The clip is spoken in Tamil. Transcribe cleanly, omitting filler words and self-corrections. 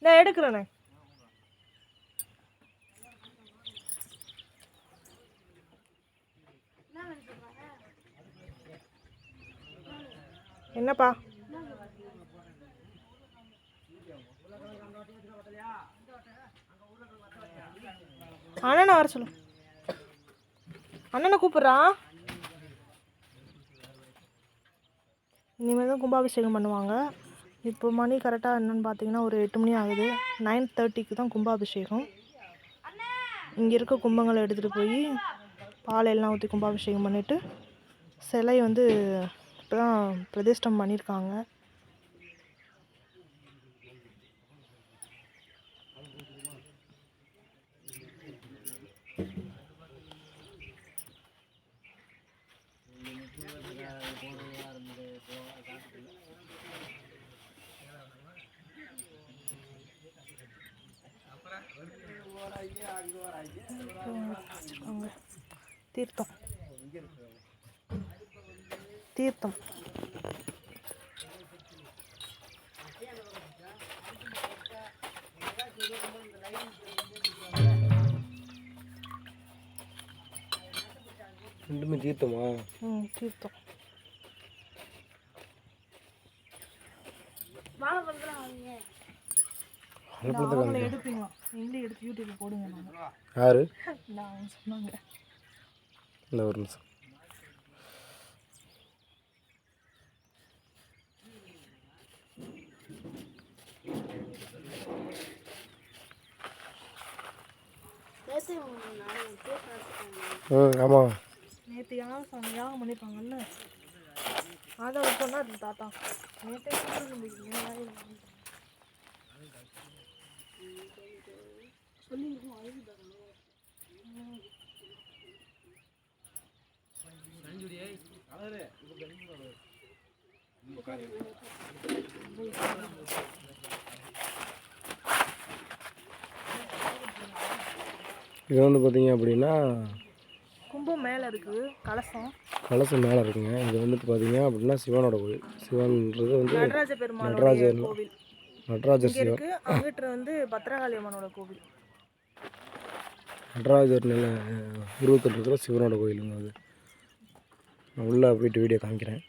நான் எடுக்கிறேண்ணே. என்னப்பா? அண்ணனை வர சொல்லு. அண்ணனை கூப்பிட்றான். இனிமேல் தான் கும்பாபிஷேகம் பண்ணுவாங்க. இப்போ மணி கரெக்டாக என்னென்னு பார்த்தீங்கன்னா ஒரு 8 மணி ஆகுது. 9:30க்கு தான் கும்பாபிஷேகம். இங்கே இருக்க கும்பங்களை எடுத்துகிட்டு போய் பால் எல்லாம் ஊற்றி கும்பாபிஷேகம் பண்ணிவிட்டு சிலை வந்து இப்போ தான் பிரதிஷ்டம் பண்ணியிருக்காங்க. தீர்த்தம் தீர்த்தம் ரெண்டுமே தீர்த்தமா? தீர்த்தம். எடுப்பீங்களா? நீங்களே எடுத்து யூடியூப்ல போடுங்க. யாரு? நான் சொன்னாங்க. இந்த ஒரு நிமிஷம். ஆமாம், நேற்று யாகம் பண்ணியிருப்பாங்கல்ல, அதை சொன்னார் தாத்தா. நேற்று சொல்லி இது வந்து பார்த்தீங்க அப்படின்னா கும்பம் மேலே இருக்குது. கலசம் மேலே இருக்குங்க. இது வந்துட்டு பார்த்தீங்க அப்படின்னா சிவனோட கோவில். சிவன்றது வந்து நடராஜ பெருமாள் கோவில். நடராஜர் சிவன். அங்கிட்டு வந்து பத்ரகாளி அம்மனோட கோவில். நடராஜர் நில உருவத்தில் இருக்கிற சிவனோட கோயிலுங்க அது. நான் உள்ளே போயிட்டு வீடியோ காமிக்கிறேன்.